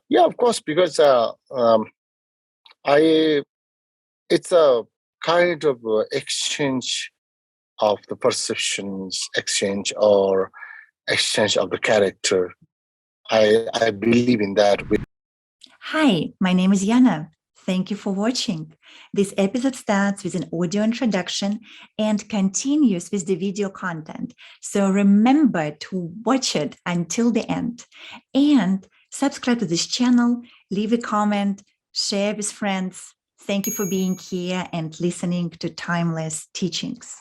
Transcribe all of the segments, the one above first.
Yeah, of course, because it's a kind of exchange of the perceptions, exchange of the character. I believe in that. Hi, my name is Yana. Thank you for watching. This episode starts with an audio introduction and continues with the video content. So remember to watch it until the end. And subscribe to this channel, leave a comment, share with friends. Thank you for being here and listening to Timeless Teachings.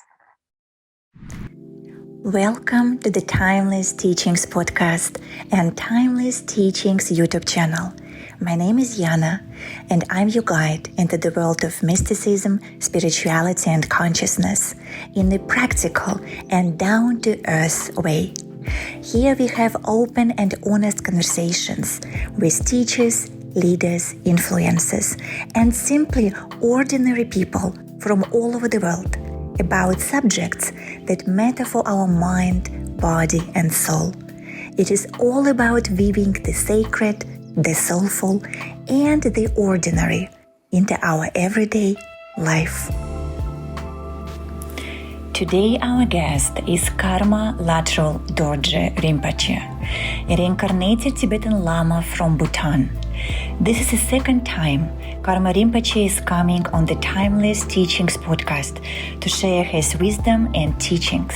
Welcome to the Timeless Teachings podcast and Timeless Teachings YouTube channel. My name is Yana, and I'm your guide into the world of mysticism, spirituality, and consciousness in a practical and down-to-earth way. Here we have open and honest conversations with teachers, leaders, influencers, and simply ordinary people from all over the world about subjects that matter for our mind, body, and soul. It is all about weaving the sacred, the soulful, and the ordinary into our everyday life. Today our guest is Karma Lhatrul Dorji Rinpoche, a reincarnated Tibetan Lama from Bhutan. This is the second time Karma Rinpoche is coming on the Timeless Teachings podcast to share his wisdom and teachings.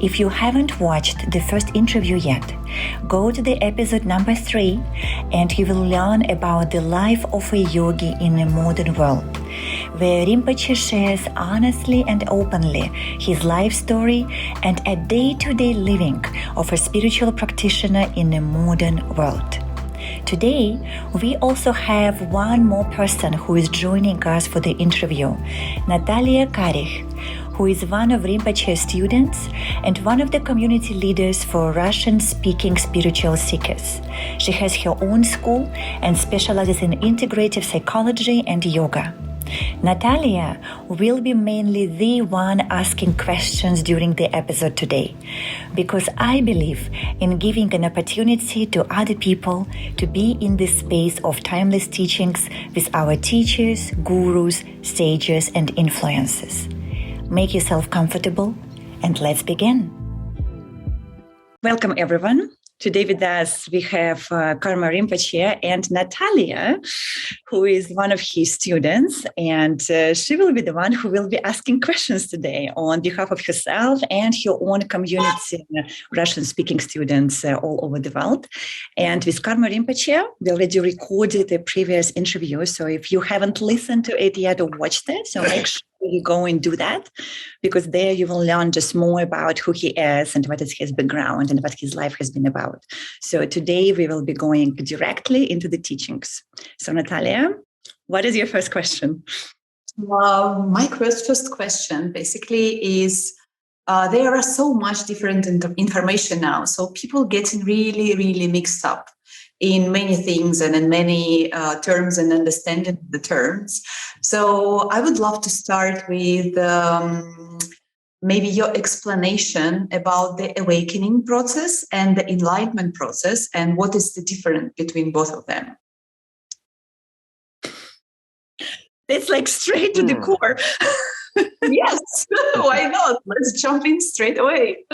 If you haven't watched the first interview yet, go to the episode number 3 and you will learn about the life of a yogi in a modern world, where Rinpoche shares honestly and openly his life story and a day-to-day living of a spiritual practitioner in a modern world. Today, we also have one more person who is joining us for the interview, Natalia Karikh, who is one of Rinpoche's students and one of the community leaders for Russian-speaking spiritual seekers. She has her own school and specializes in integrative psychology and yoga. Natalia will be mainly the one asking questions during the episode today, because I believe in giving an opportunity to other people to be in this space of timeless teachings with our teachers, gurus, sages, and influencers. Make yourself comfortable and let's begin. Welcome, everyone. Today with us, we have Karma Rinpoche and Natalia, who is one of his students. And she will be the one who will be asking questions today on behalf of herself and her own community, Russian-speaking students all over the world. And with Karma Rinpoche, we already recorded a previous interview. So if you haven't listened to it yet or watched it, so make sure you go and do that, because there you will learn just more about who he is and what is his background and what his life has been about. So today we will be going directly into the teachings. So Natalia, what is your first question? My first question basically is, there are so much different information now. So people getting really, really mixed up in many things and in many terms and understanding the terms. So I would love to start with maybe your explanation about the awakening process and the enlightenment process and what is the difference between both of them. It's like straight to the core. Yes, why not? Let's jump in straight away.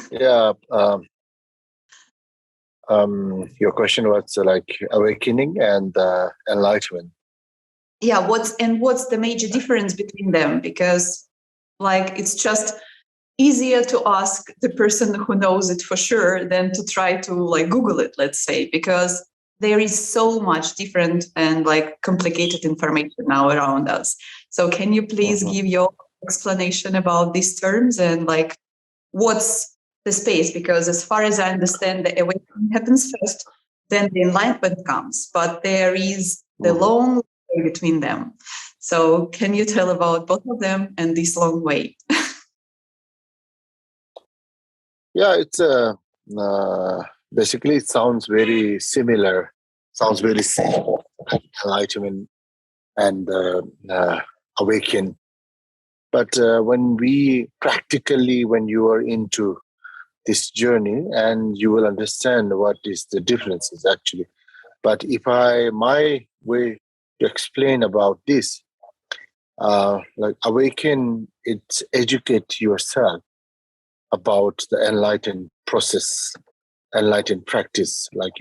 Yeah. Your question was like awakening and enlightenment. Yeah, what's the major difference between them? Because it's just easier to ask the person who knows it for sure than to try to Google it, let's say, because there is so much different and complicated information now around us. So can you please give your explanation about these terms and what's the space? Because as far as I understand, the awakening happens first, then the enlightenment comes, but there is the long way between them. So can you tell about both of them and this long way? Yeah, it's basically it sounds very similar. Sounds very same. Enlightenment and awaken. But when you are into this journey, and you will understand what is the differences actually. But if my way to explain about this, like awaken, it's educate yourself about the enlightened process, enlightened practice, like,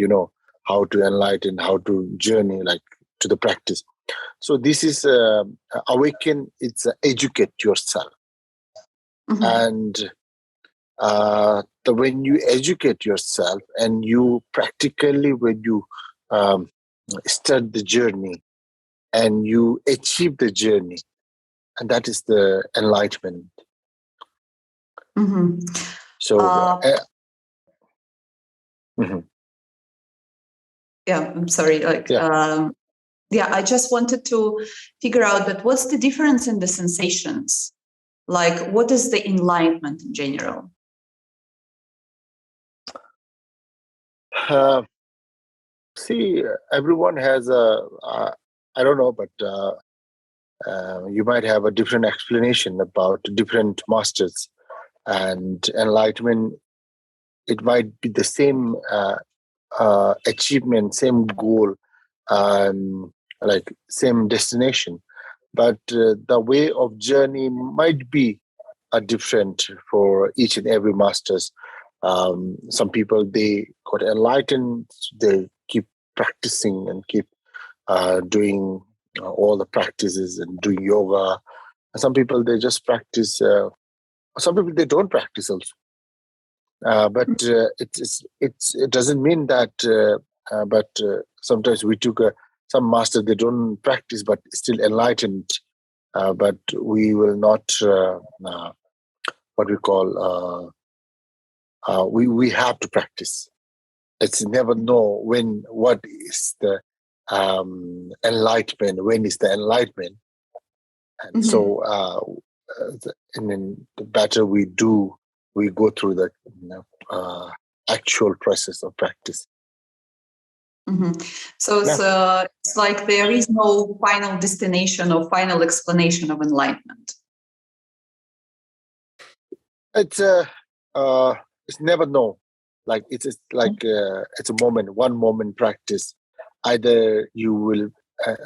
how to enlighten, how to journey, like, to the practice. So this is awaken, it's educate yourself. And when you educate yourself and you practically, when you start the journey and you achieve the journey, and that is the enlightenment. So yeah, I'm sorry. I just wanted to figure out that what's the difference in the sensations? Like, what is the enlightenment in general? See, everyone has I don't know, but you might have a different explanation about different masters. And enlightenment, it might be the same achievement, same goal, like same destination, but the way of journey might be different for each and every masters. Some people, they got enlightened, they keep practicing and keep doing all the practices and doing yoga. Some people, they just practice. Some people, they don't practice also. But it doesn't mean that. But sometimes we took some master, they don't practice but still enlightened. But we will not what we call. We have to practice. It's never know what is the enlightenment, when is the enlightenment. And so and then the better we do, we go through the actual process of practice. So it's like there is no final destination or final explanation of enlightenment. It's never no. Like it's a moment, one moment practice. Either you will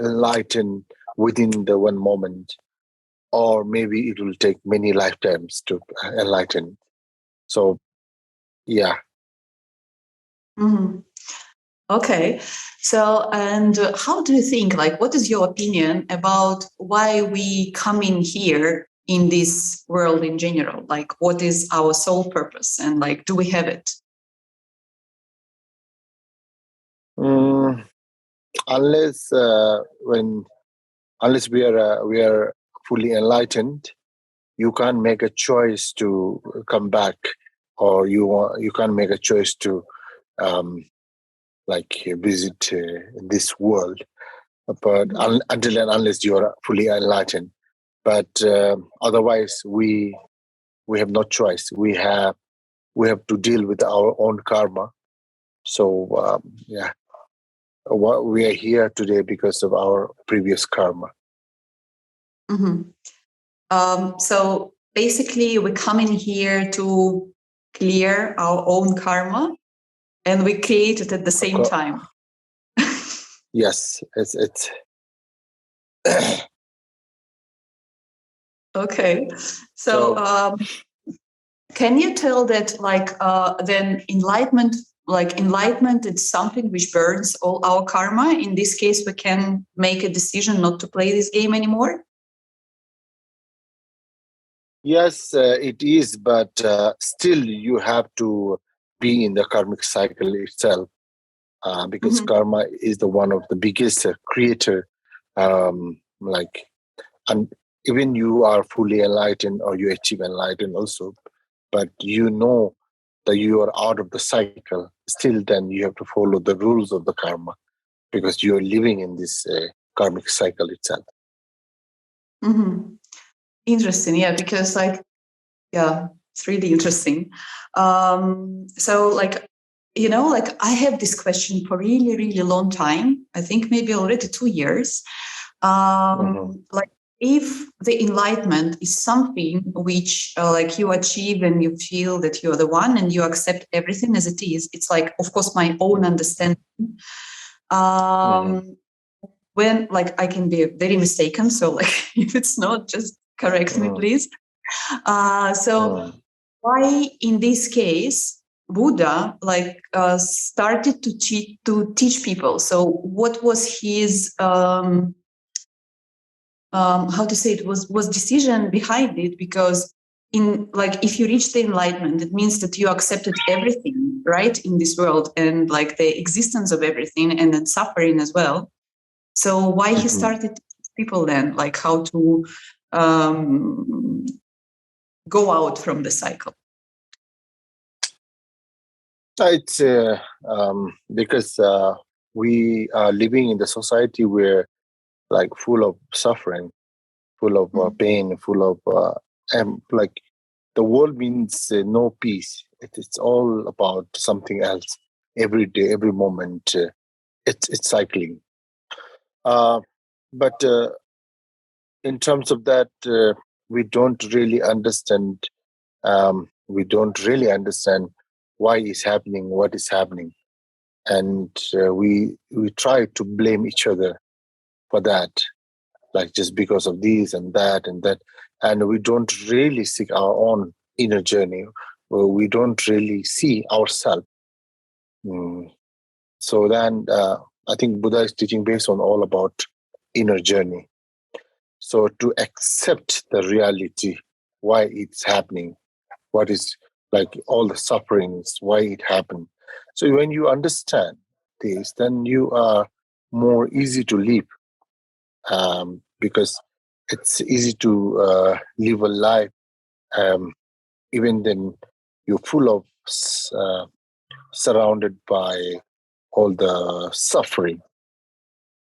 enlighten within the one moment, or maybe it will take many lifetimes to enlighten. So, yeah. Okay. So, and how do you think, like, what is your opinion about why we come in here in this world in general? Like, what is our sole purpose, and like, do we have it? Unless we are fully enlightened, you can't make a choice to come back, or you can't make a choice to like visit this world. But until and unless you are fully enlightened, but otherwise we have no choice. We have to deal with our own karma. So we are here today because of our previous karma. So basically, we come in here to clear our own karma, and we create it at the same time. Yes, it's. Okay, so can you tell that, like, then enlightenment, it's something which burns all our karma? In this case, we can make a decision not to play this game anymore? Yes, it is, but still you have to be in the karmic cycle itself, because karma is the one of the biggest creator. And even you are fully enlightened, or you achieve enlightened also, but you know that you are out of the cycle. Still, then you have to follow the rules of the karma, because you are living in this karmic cycle itself. Interesting, yeah, because it's really interesting. So, like, I have this question for really, really long time. I think maybe already 2 years. Like, if the enlightenment is something which like you achieve and you feel that you're the one and you accept everything as it is, it's like, of course, my own understanding. When like I can be very mistaken, so like if it's not, just correct me, please. So why in this case Buddha like started to teach people? So what was his how to say it, was decision behind it? Because in like if you reach the enlightenment, it means that you accepted everything, right, in this world, and like the existence of everything, and then suffering as well. So why he started to teach people then, like how to go out from the cycle? It's because we are living in the society where, like, full of suffering, full of pain, full of like the world means no peace. It's all about something else. Every day, every moment, it's cycling. But in terms of that, we don't really understand. We don't really understand why it's happening, what is happening, and we try to blame each other for that, like just because of this and that and that, and we don't really seek our own inner journey. We don't really see ourselves. So then, I think Buddha is teaching based on all about inner journey. So to accept the reality, why it's happening, what is like all the sufferings, why it happened. So when you understand this, then you are more easy to live, because it's easy to live a life, even then you're full of surrounded by all the suffering,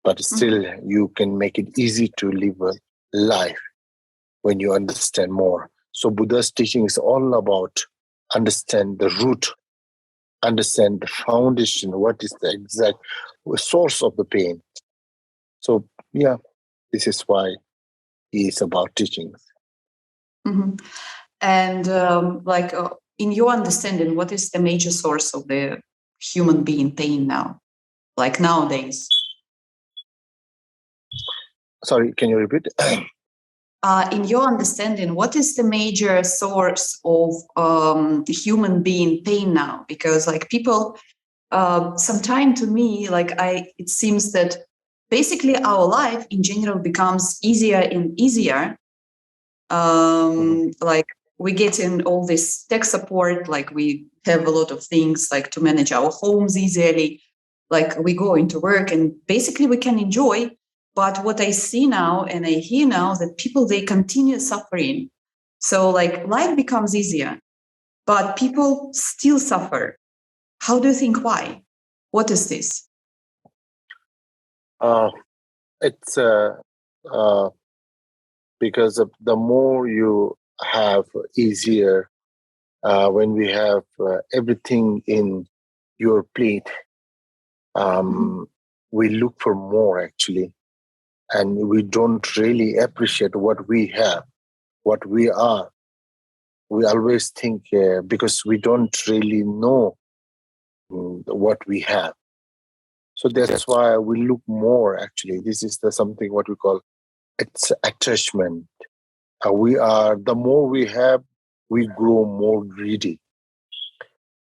but still you can make it easy to live a life when you understand more. So Buddha's teaching is all about understand the root, understand the foundation, what is the exact source of the pain. So yeah, this is why he is about teachings. And like in your understanding, what is the major source of the human being pain now, like nowadays? Sorry, can you repeat? In your understanding, what is the major source of human being pain now? Because like people, sometime to me, like it seems that basically our life in general becomes easier and easier. Like we get in all this tech support, like we have a lot of things like to manage our homes easily, like we go into work and basically we can enjoy. But what I see now and I hear now that people, they continue suffering. So like life becomes easier, but people still suffer. How do you think why? What is this? It's because of the more you have easier, when we have everything in your plate, we look for more actually, and we don't really appreciate what we have, what we are. We always think because we don't really know what we have. So that's why we look more actually. This is something what we call it's attachment. The more we have, we grow more greedy.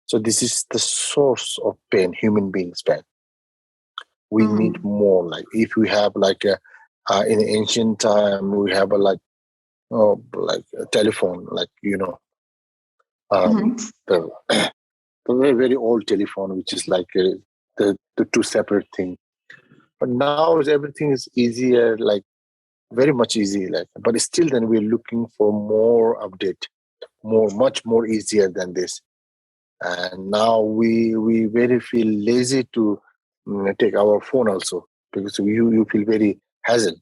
So this is the source of pain, human beings' pain. We need more. Like if we have like in ancient time, we have like a telephone, like the very very old telephone, which is like the two separate things. But now everything is easier, like very much easy. Like, but still, then we're looking for more update, much more easier than this. And now we very feel lazy to take our phone also, because you feel very hassle.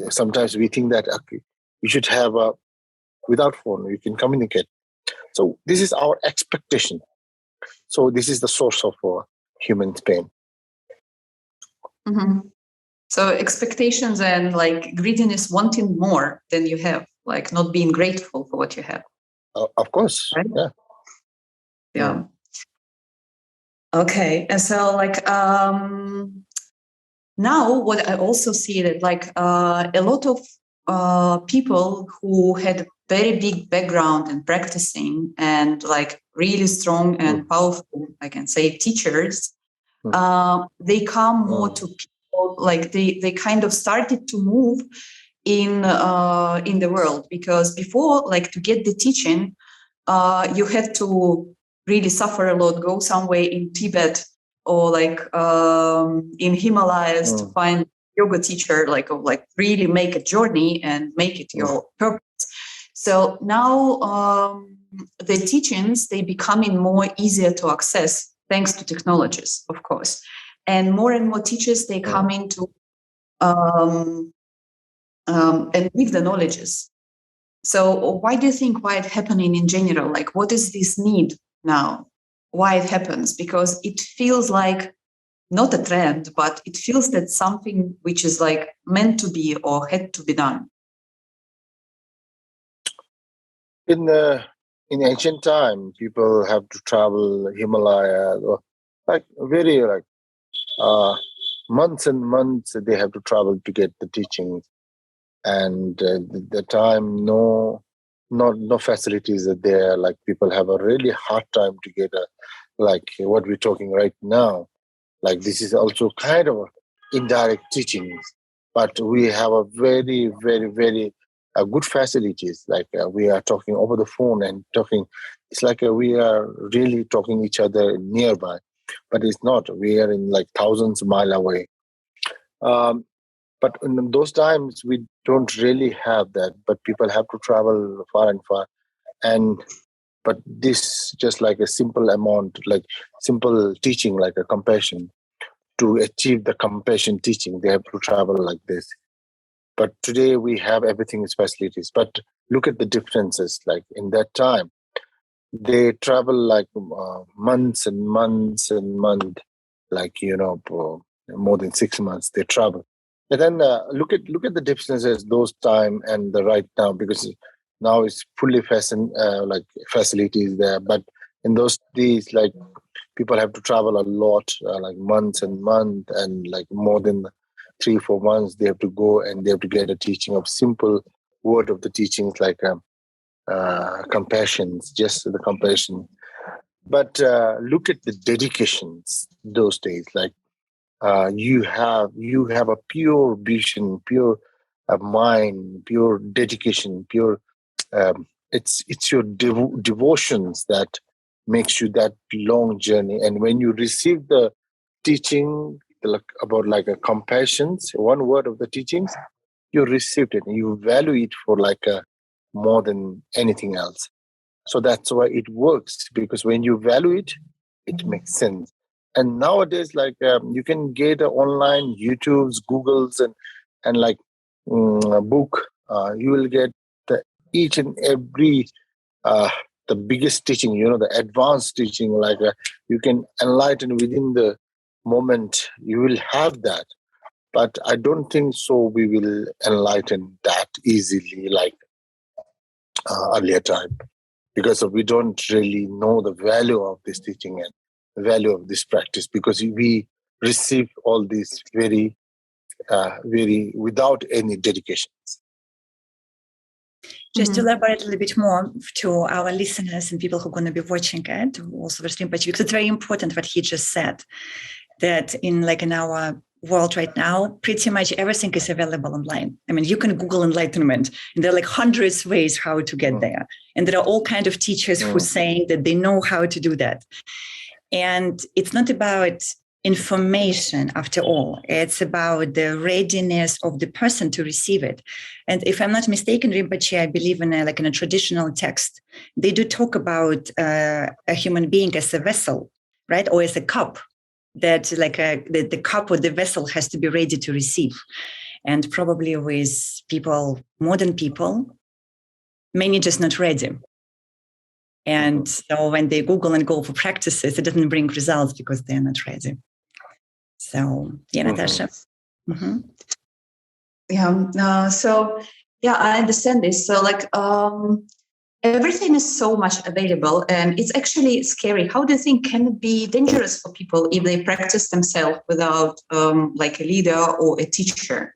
Sometimes we think that okay, you should have a without phone you can communicate. So this is our expectation. So this is the source of human pain. So expectations and like greediness, wanting more than you have, like not being grateful for what you have. Of course, right? yeah. Yeah. Okay, and so like now what I also see that like a lot of people who had very big background in practicing and like really strong and powerful, I can say, teachers, they come more to people, like they kind of started to move in the world, because before, like to get the teaching, you had to really suffer a lot, go somewhere in Tibet or like in Himalayas to find yoga teacher, like really make a journey and make it your purpose. So now the teachings, they becoming more easier to access thanks to technologies, of course, and more teachers, they come into and give the knowledges. So why do you think why it's happening in general? Like, what is this need now? Why it happens? Because it feels like not a trend, but it feels that something which is like meant to be or had to be done. In ancient time, people have to travel Himalaya, or like very like months and months they have to travel to get the teachings. And the time no facilities are there. Like people have a really hard time to get like what we're talking right now. Like this is also kind of indirect teachings, but we have a very, very, very good facilities. Like we are talking over the phone and talking. It's like we are really talking each other nearby, but it's not. We are in like thousands of miles away. But in those times, we don't really have that. But people have to travel far and far. But this just like a simple amount, like simple teaching, like a compassion. To achieve the compassion teaching, they have to travel like this. But today we have everything as facilities. But look at the differences. Like in that time, they travel like months and months and months, like more than 6 months they travel. And then look at the differences those time and the right now, because now it's fully like facilities there. But in those days, like people have to travel a lot, like months and months, and like more than 3-4 months they have to go and they have to get a teaching of simple word of the teachings, like compassion, just the compassion. But look at the dedications those days. Like you have a pure vision, pure mind, pure dedication, pure. It's your devotions that makes you that long journey. And when you receive the teaching about like a compassion, one word of the teachings, you received it and you value it for like more than anything else. So that's why it works, because when you value it, it makes sense. And nowadays, like you can get online YouTube's, Google's, and like a book. You will get each and every the biggest teaching, the advanced teaching. Like you can enlighten within the moment. You will have that, but I don't think so. We will enlighten that easily, like earlier time, because we don't really know the value of this teaching and the value of this practice, because we receive all these very, very without any dedications. Just to elaborate a little bit more to our listeners and people who are going to be watching it, also with Rinpoche, because it's very important what he just said, that in our world right now, pretty much everything is available online. I mean, you can Google enlightenment, and there are like hundreds of ways how to get there. And there are all kinds of teachers who are saying that they know how to do that. And it's not about information after all. It's about the readiness of the person to receive it. And if I'm not mistaken, Rinpoche, I believe in a traditional text, they do talk about a human being as a vessel, right? Or as a cup, that like the cup or the vessel has to be ready to receive. And probably with people, modern people, many just not ready. And so when they Google and go for practices, it doesn't bring results because they're not ready. So, yeah, Natasha. So I understand this. So like everything is so much available, and it's actually scary. How do you think can it be dangerous for people if they practice themselves without like a leader or a teacher?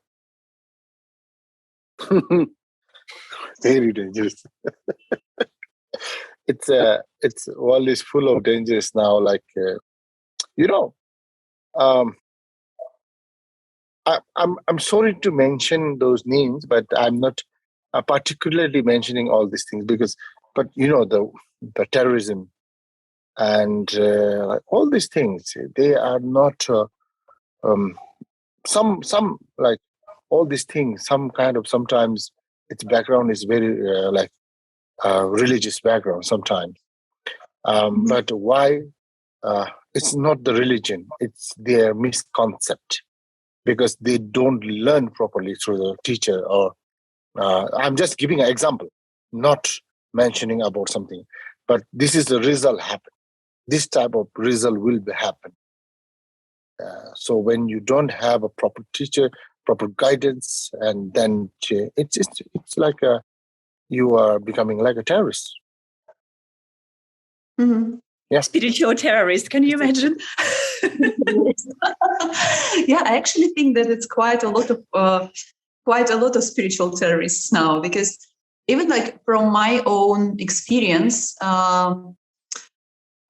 Very dangerous. It's world is full of dangers now. Like I'm sorry to mention those names, but I'm not particularly mentioning all these things but the terrorism and all these things, they are not some like all these things. Some kind of sometimes its background is very religious background sometimes. But why? It's not the religion; it's their misconcept, because they don't learn properly through the teacher. Or I'm just giving an example, not mentioning about something, but this is the result happen. This type of result will happen. So when you don't have a proper teacher, proper guidance, and then it's like you are becoming like a terrorist. Mm-hmm. Yeah. Spiritual terrorist, can you imagine? I actually think that it's quite a lot of spiritual terrorists now, because even like from my own experience,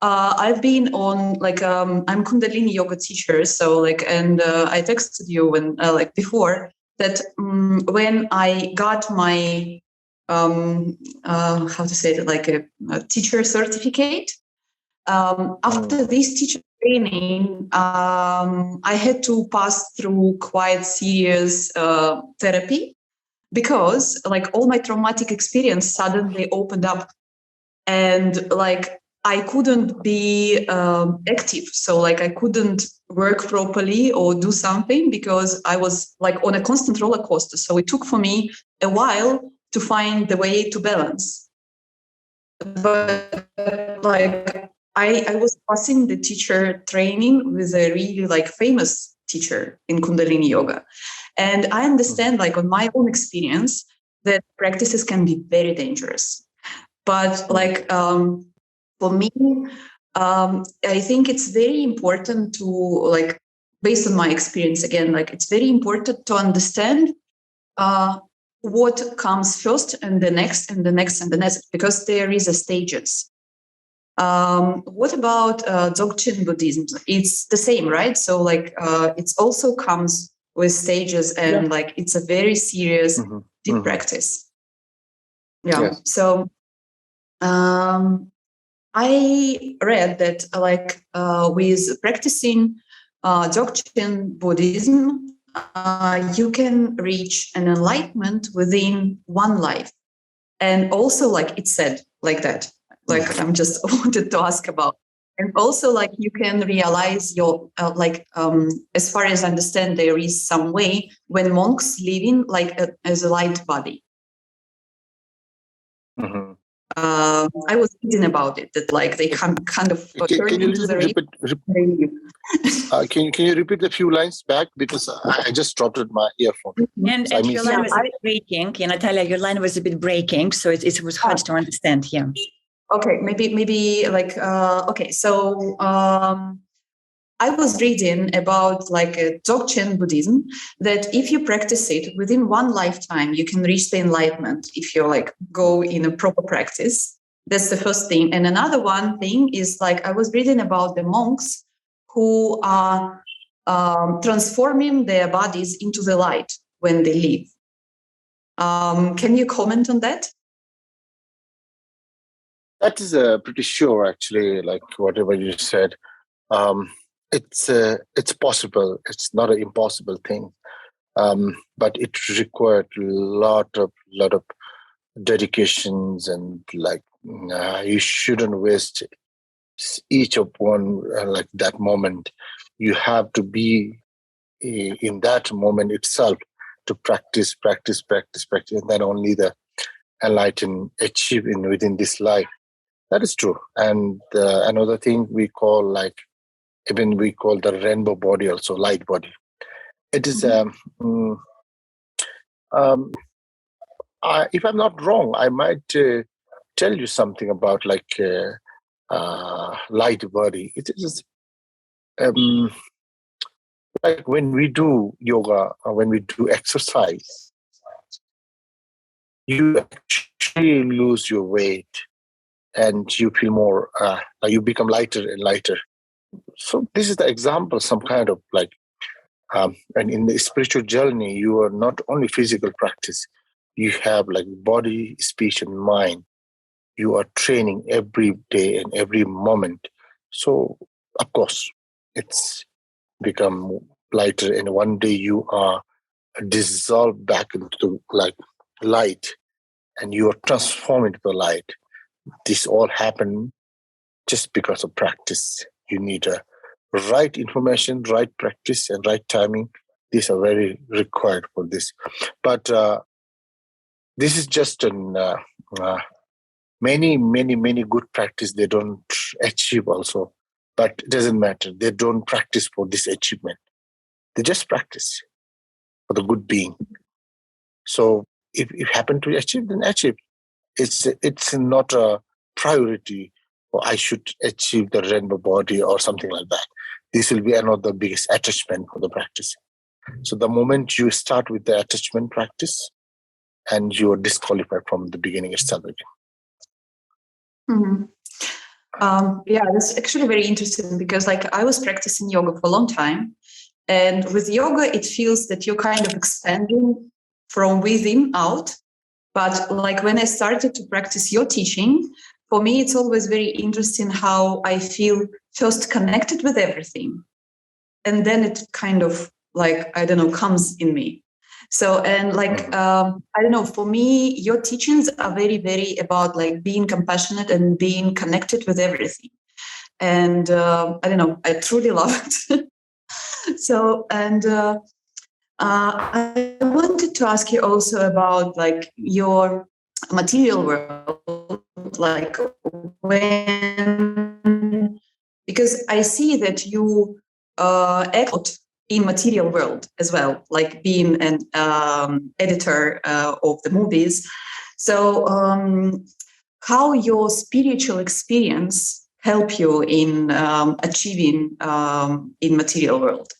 I've been on like I'm Kundalini yoga teacher, so like, and I texted you when like before that when I got my how to say it, like a teacher certificate. After this teacher training, I had to pass through quite serious therapy, because like all my traumatic experience suddenly opened up, and like I couldn't be active. So like I couldn't work properly or do something, because I was like on a constant roller coaster. So it took for me a while to find the way to balance. But like I was passing the teacher training with a really like famous teacher in Kundalini yoga. And I understand like on my own experience that practices can be very dangerous. But like for me, I think it's very important to like, based on my experience again, like it's very important to understand what comes first and the next and the next and the next, because there is a stages. What about dzogchen Buddhism? It's the same, right? So like it also comes with stages, and like it's a very serious, deep practice. Yes. So I read that like with practicing Dzogchen Buddhism, you can reach an enlightenment within one life. And also like it said like that, like I'm just wanted to ask about. And also like you can realize your, as far as I understand, there is some way when monks live in like as a light body. I was reading about it, that like they kind of turn into the can you repeat a few lines back, because I just dropped my earphone. And your line was a bit breaking. Yeah, Natalia, your line was a bit breaking, so it was hard to understand. Yeah. Okay, maybe like okay. So I was reading about like a Dzogchen Buddhism, that if you practice it within one lifetime, you can reach the enlightenment if you like go in a proper practice. That's the first thing. And another one thing is like I was reading about the monks who are transforming their bodies into the light when they leave. Can you comment on that? That is pretty sure, actually, like whatever you said. It's possible. It's not an impossible thing, but it required a lot of dedications, and like you shouldn't waste each of one like that moment. You have to be in that moment itself to practice, and then only the enlighten achieve within this life. That is true. And another thing we call the rainbow body, also light body. It is If I'm not wrong, I might tell you something about light body. It is like when we do yoga or when we do exercise, you actually lose your weight and you feel more, you become lighter and lighter. So this is the example, some kind of and in the spiritual journey, you are not only physical practice, you have like body, speech, and mind. You are training every day and every moment. So, of course, it's become lighter, and one day you are dissolved back into like light, and you are transformed into the light. This all happened just because of practice. You need a right information, right practice, and right timing. These are very required for this. But this is just an many good practice they don't achieve also. But it doesn't matter. They don't practice for this achievement. They just practice for the good being. So if you happen to achieve, then achieve. It's not a priority, or I should achieve the rainbow body or something like that. This will be another biggest attachment for the practice. So the moment you start with the attachment practice, and you are disqualified from the beginning itself again. Yeah, that's actually very interesting because I was practicing yoga for a long time. And with yoga, it feels that you're kind of expanding from within out. But like when I started to practice your teaching, for me, it's always very interesting how I feel first connected with everything. And then it kind of comes in me. So, and I don't know, for me, your teachings are very, very about like being compassionate and being connected with everything. And I don't know, I truly love it. So, and I wanted to ask you also about like your material world, like because I see that you act in material world as well, like being an editor of the movies. So how your spiritual experience help you in achieving in material world?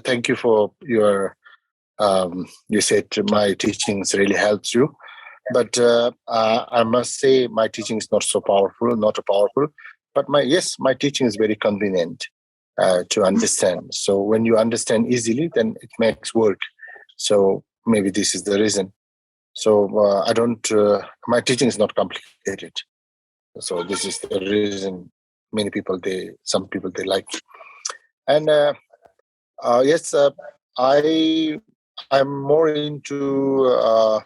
Thank you for your, you said my teachings really helps you. But I must say my teaching is not so powerful, but my teaching is very convenient to understand. So when you understand easily, then it makes work. So maybe this is the reason. So my teaching is not complicated. So this is the reason some people they like. And yes, I'm more into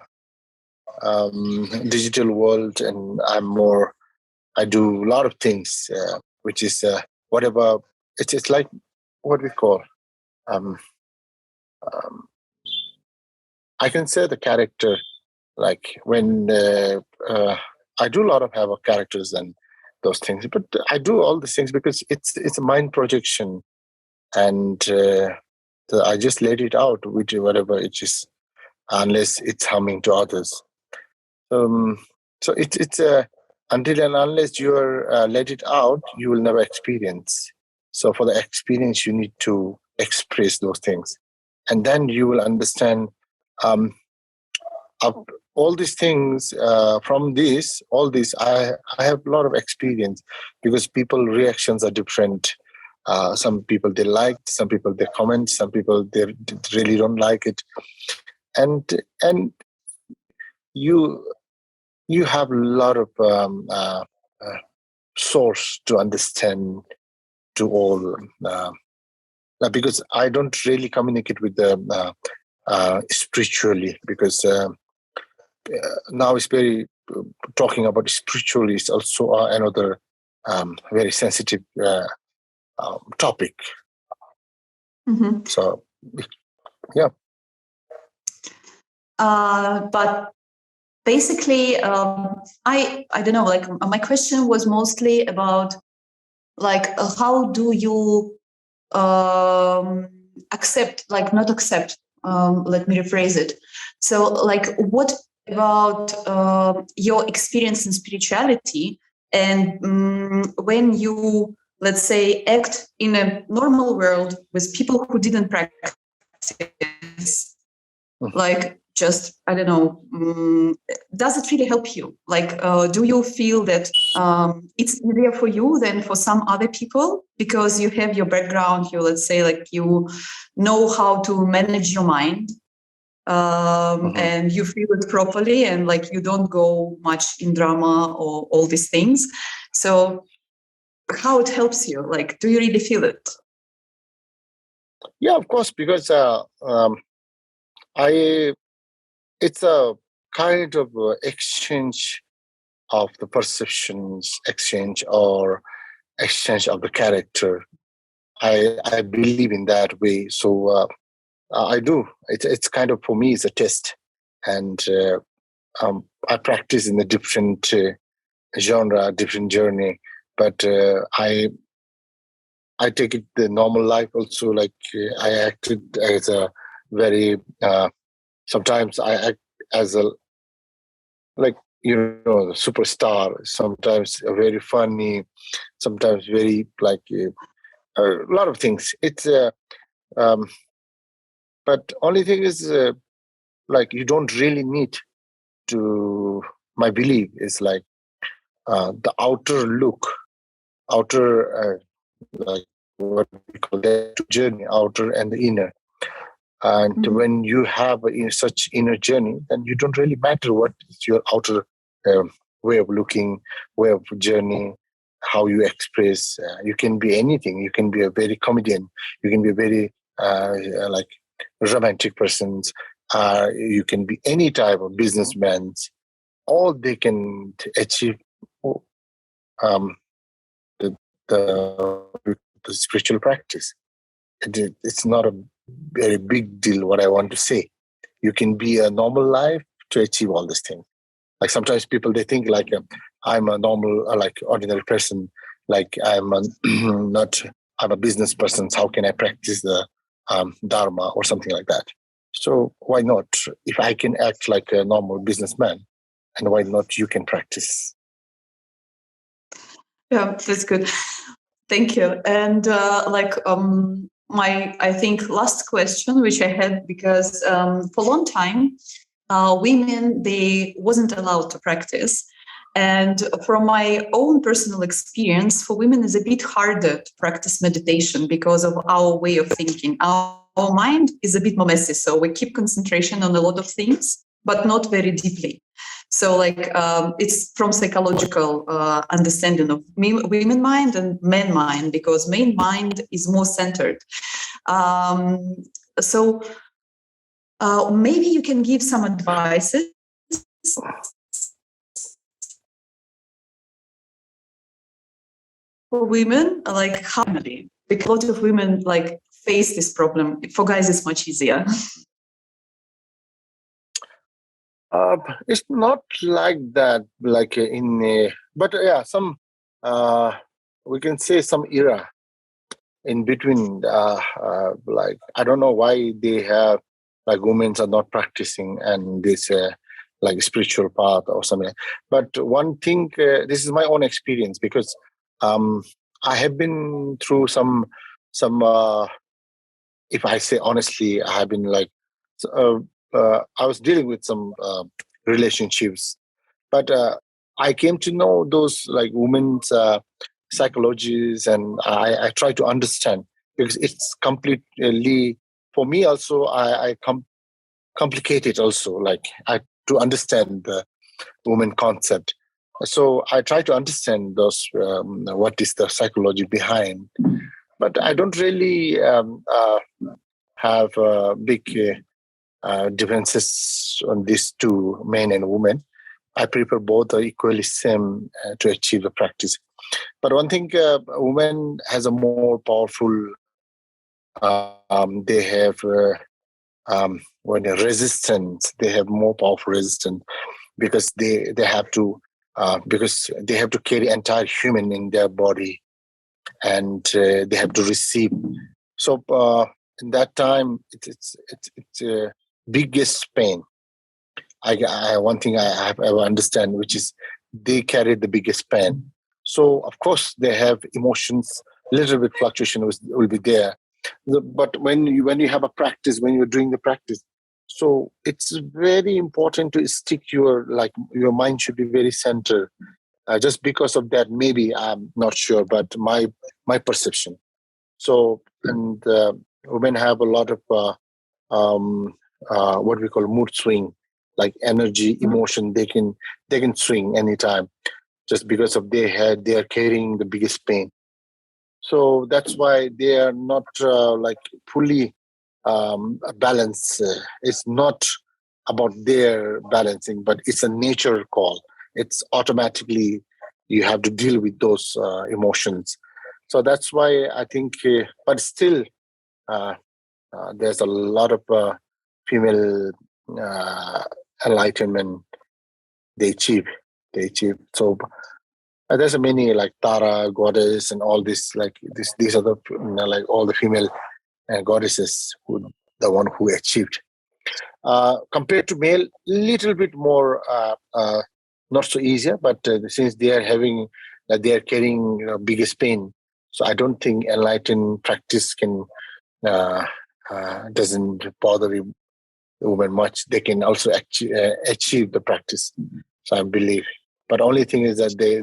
digital world, and I do a lot of things, which is whatever. It's like what we call. I can say the character, like when I do a lot of have characters and those things, but I do all these things because it's a mind projection, and I just let it out with whatever it is, unless it's harming to others. So it's until and unless you are let it out, you will never experience. So for the experience, you need to express those things, and then you will understand all these things. From all this, I have a lot of experience because people reactions are different. Some people they like, some people they comment, some people they really don't like it, and you have a lot of source to understand to all, because I don't really communicate with them spiritually, because now it's very talking about spiritually is also another very sensitive topic. Mm-hmm. So yeah. But basically, I don't know. Like my question was mostly about like how do you not accept. Let me rephrase it. So, like, what about your experience in spirituality, and when you, let's say, act in a normal world with people who didn't practice, like, just, I don't know, does it really help you? Like, do you feel that it's easier for you than for some other people because you have your background, you, let's say, like, you know how to manage your mind, and you feel it properly, and like you don't go much in drama or all these things. So how it helps you? Like, do you really feel it? Yeah, of course, because it's a kind of exchange of the perceptions, exchange of the character. I believe in that way. So I do. It's kind of, for me, it's a test, and I practice in a different genre, different journey. But I take it the normal life also. Like I acted as a very sometimes I act as a, like, the superstar. Sometimes very funny. Sometimes very like a lot of things. It's um, but only thing is like you don't really need to. My belief is like the outer look, outer like what we call that journey, outer and the inner. And when you have such inner journey, then you don't really matter what is your outer way of looking, way of journey, how you express. You can be anything. You can be a very comedian. You can be a very like romantic person. You can be any type of businessman. All they can achieve um, the, the spiritual practice. It's not a very big deal what I want to say. You can be a normal life to achieve all these things. Like sometimes people, they think like I'm a normal, like ordinary person, like I'm I'm a business person. So how can I practice the dharma or something like that? So why not? If I can act like a normal businessman, and why not you can practice? Yeah, that's good. Thank you. And my, I think, last question, which I had, because for a long time, women, they wasn't allowed to practice. And from my own personal experience, for women is a bit harder to practice meditation because of our way of thinking. Our mind is a bit more messy, so we keep concentration on a lot of things, but not very deeply. So like it's from psychological understanding of women mind and men mind, because men mind is more centered. So maybe you can give some advices for women, like how, because a lot of women like face this problem. For guys, it's much easier. It's not like that, like but yeah, some we can say some era in between. Like I don't know why they have like women are not practicing and this like spiritual path or something. But one thing, this is my own experience, because I have been through some. If I say honestly, I have been like. I was dealing with some relationships, but I came to know those like women's psychologies, and I try to understand, because it's completely for me also. I complicated also, like I to understand the woman concept. So I try to understand those what is the psychology behind, but I don't really have big. Differences on these two, men and women. I prefer both are equally same to achieve the practice. But one thing, a woman has a more powerful. They have when resistance. They have more powerful resistance, because they have to because they have to carry entire human in their body, and they have to receive. So in that time, it's biggest pain. One thing I have ever understand, which is they carry the biggest pain. So of course they have emotions, little bit fluctuation will be there. But when you have a practice, when you're doing the practice, so it's very important to stick your mind should be very centered. Just because of that, maybe I'm not sure, but my perception. So and women have a lot of what we call mood swing, like energy, emotion. They can swing anytime, just because of they are carrying the biggest pain. So that's why they are not fully balanced. It's not about their balancing, but it's a nature call. It's automatically you have to deal with those emotions. So that's why I think, but still, there's a lot of female enlightenment they achieve. So there's a many like Tara goddess and all this these are the like all the female goddesses the one who achieved. Compared to male, little bit more not so easier, but since they are having they are carrying biggest pain, so I don't think enlightened practice can doesn't bother the women much. They can also achieve the practice. So I believe. But only thing is that they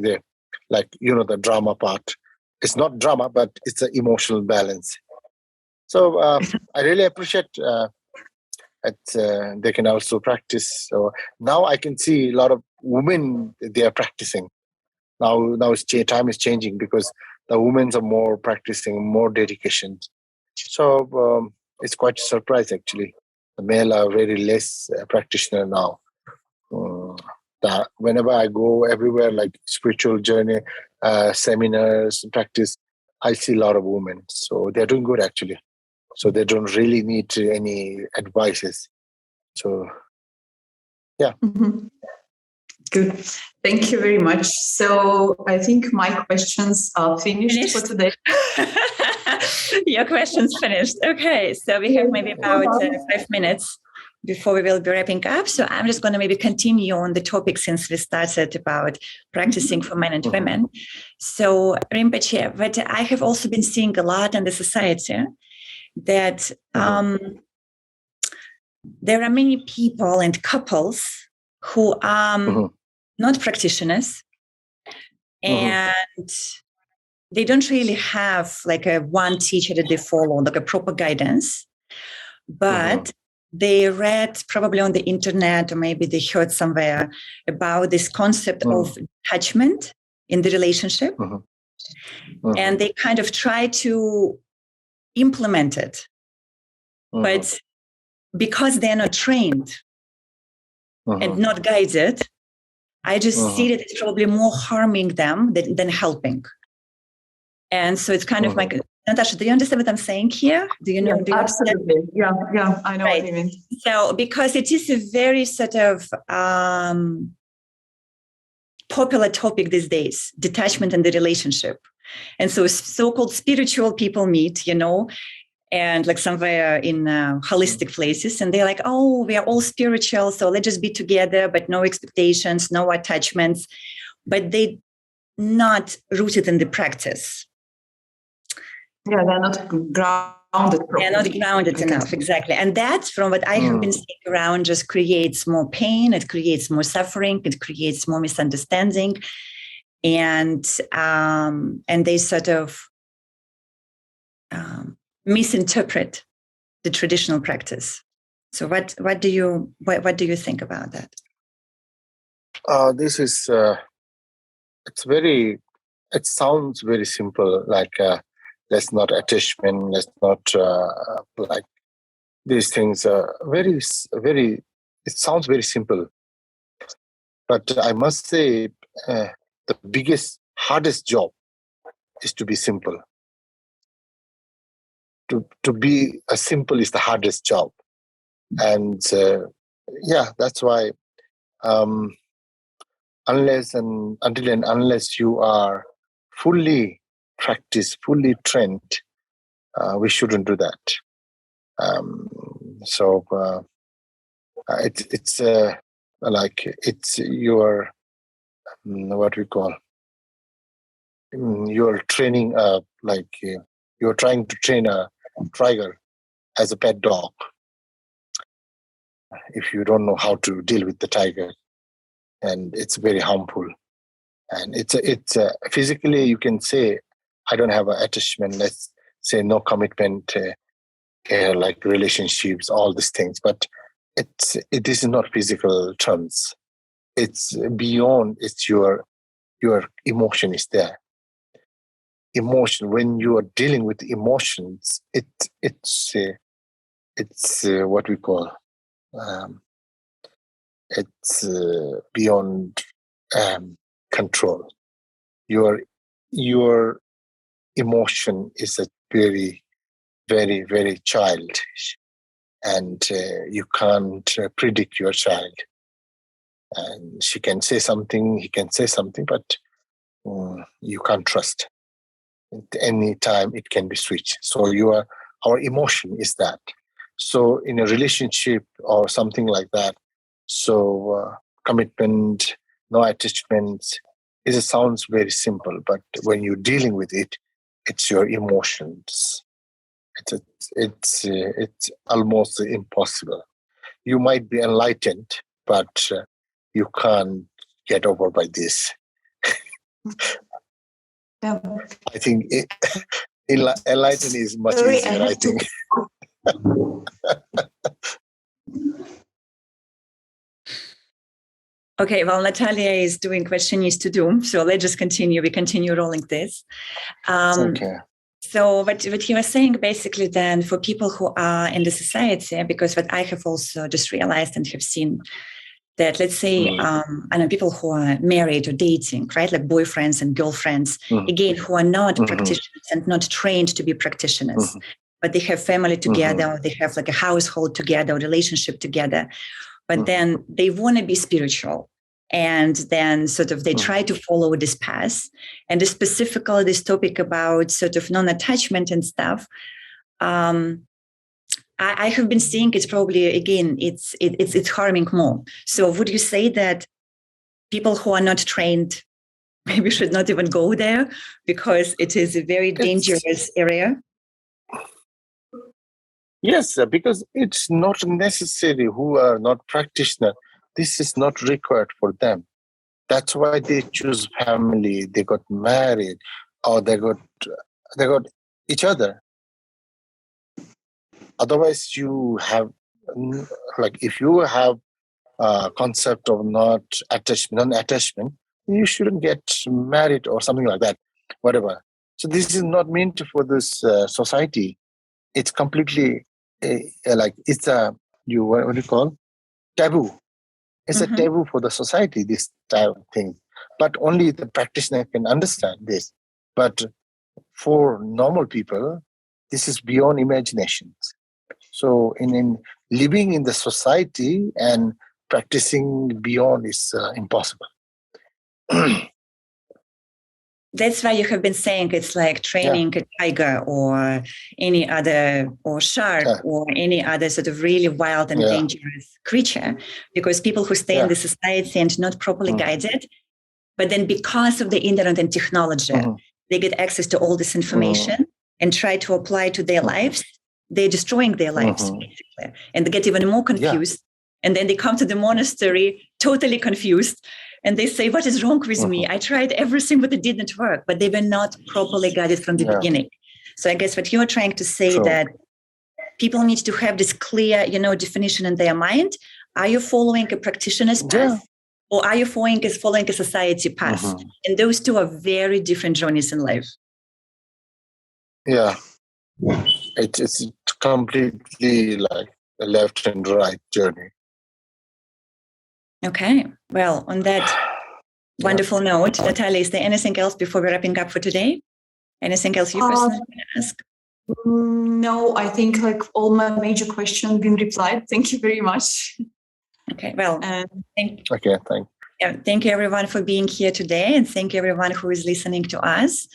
like the drama part. It's not drama, but it's an emotional balance. So I really appreciate that they can also practice. So now I can see a lot of women they are practicing. Now time is changing because the women are more practicing, more dedication. So it's quite a surprise actually. The male are very less practitioner now. Whenever I go everywhere, like spiritual journey, seminars, practice, I see a lot of women. So they're doing good actually. So they don't really need any advices. So, yeah. Mm-hmm. Good. Thank you very much. So I think my questions are finished for today. Your questions finished. Okay. So we have maybe about 5 minutes before we will be wrapping up. So I'm just going to maybe continue on the topic since we started about practicing for men and women. So Rinpoche, but I have also been seeing a lot in the society that there are many people and couples who are not practitioners and they don't really have like a one teacher that they follow, like a proper guidance, but they read probably on the internet or maybe they heard somewhere about this concept of detachment in the relationship. And they kind of try to implement it. But because they're not trained and not guided, I just see that it's probably more harming them than helping. And so it's kind of like, Natasha, do you understand what I'm saying here? Do you know? Yeah, do you absolutely. Understand? Yeah, I know what you mean. So because it is a very sort of popular topic these days, detachment and the relationship. And so so-called spiritual people meet, and like somewhere in holistic places, and they're like, oh, we are all spiritual, so let's just be together, but no expectations, no attachments, but they not rooted in the practice. Yeah, they're not grounded properly. They're not grounded enough, exactly. And that, from what I have been seeing around, just creates more pain, it creates more suffering, it creates more misunderstanding, and they sort of misinterpret the traditional practice. So what do you think about that? This is it sounds very simple, like let's not attachment, let's not like these things very it sounds very simple, but I must say the hardest job is to be simple. To be simple is the hardest job, and that's why unless you are fully practiced, fully trained, we shouldn't do that. It's like it's your what we call you're training you're trying to train a tiger as a pet dog. If you don't know how to deal with the tiger, and it's very harmful, and it's physically you can say I don't have an attachment. Let's say no commitment, like relationships, all these things, but it is not physical terms. It's beyond. It's your emotion is there. Emotion, when you are dealing with emotions, it's what we call it's beyond control. Your emotion is a very, very, very childish, and you can't predict your child. And she can say something, he can say something, but you can't trust. At any time it can be switched. So our emotion is that. So in a relationship or something like that, so commitment, no attachments, it sounds very simple, but when you're dealing with it, it's your emotions. It's almost impossible. You might be enlightened, but you can't get over by this. Yeah. I think enlightened is much easier, I think. Okay, well, Natalia is doing what she needs to do, so let's just continue. We continue rolling this. Okay. So what you were saying basically then for people who are in the society, because what I have also just realized and have seen that, let's say, I know people who are married or dating, right? Like boyfriends and girlfriends, again, who are not practitioners and not trained to be practitioners, but they have family together, or they have like a household together, or relationship together, but then they want to be spiritual. And then sort of they try to follow this path. And specifically this topic about sort of non-attachment and stuff, I have been seeing it's probably, again, it's harming more. So would you say that people who are not trained maybe should not even go there because it is a very dangerous area? Yes, because it's not necessary who are not practitioner. This is not required for them. That's why they choose family, they got married, or they got each other. Otherwise, you have, like, if you have a concept of non-attachment, you shouldn't get married or something like that, whatever. So this is not meant for this society. It's completely it's a what do you call taboo. It's a taboo for the society, this type of thing. But only the practitioner can understand this. But for normal people, this is beyond imaginations. So in living in the society and practicing beyond is impossible. That's why you have been saying it's like training a tiger or any other, or shark or any other sort of really wild and dangerous creature, because people who stay in the society and not properly guided, but then because of the internet and technology, they get access to all this information and try to apply to their lives. They're destroying their lives, basically, and they get even more confused. And then they come to the monastery totally confused. And they say, what is wrong with me? I tried everything, but it didn't work. But they were not properly guided from the beginning. So I guess what you're trying to say that people need to have this clear, definition in their mind. Are you following a practitioner's path? Or are you following a society path? And those two are very different journeys in life. Yeah. It's completely like a left and right journey. Okay. Well, on that wonderful note, Natalia, is there anything else before we're wrapping up for today? Anything else you personally want to ask? No, I think like all my major questions have been replied. Thank you very much. Okay. Well, thank you everyone for being here today, and thank you everyone who is listening to us.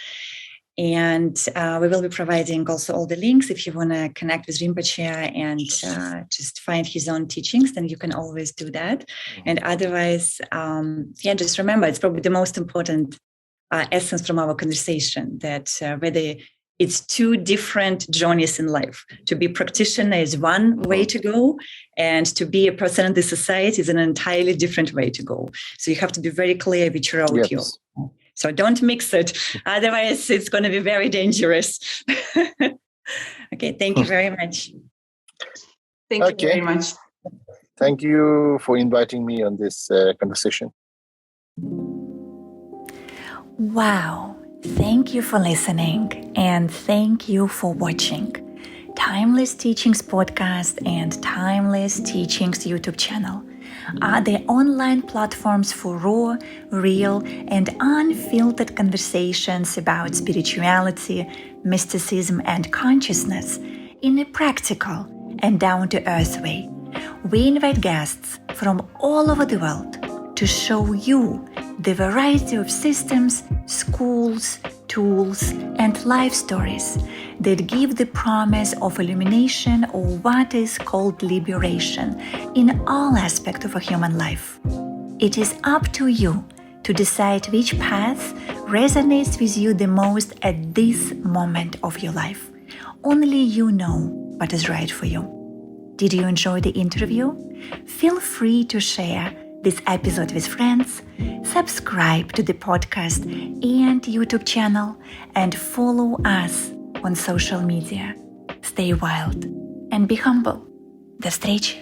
And we will be providing also all the links. If you want to connect with Rinpoche and just find his own teachings, then you can always do that. And otherwise, just remember, it's probably the most important essence from our conversation, that whether it's two different journeys in life. To be a practitioner is one way to go, and to be a person in the society is an entirely different way to go. So you have to be very clear which road you're on. So don't mix it. Otherwise, it's going to be very dangerous. Okay, thank you very much. Thank you very much. Thank you for inviting me on this conversation. Wow. Thank you for listening, and thank you for watching Timeless Teachings podcast and Timeless Teachings YouTube channel are the online platforms for raw, real, and unfiltered conversations about spirituality, mysticism, and consciousness in a practical and down-to-earth way. We invite guests from all over the world to show you the variety of systems, schools, tools, and life stories that give the promise of illumination or what is called liberation in all aspects of a human life. It is up to you to decide which path resonates with you the most at this moment of your life. Only you know what is right for you. Did you enjoy the interview? Feel free to share this episode with friends, subscribe to the podcast and YouTube channel, and follow us on social media. Stay wild and be humble. До встречи!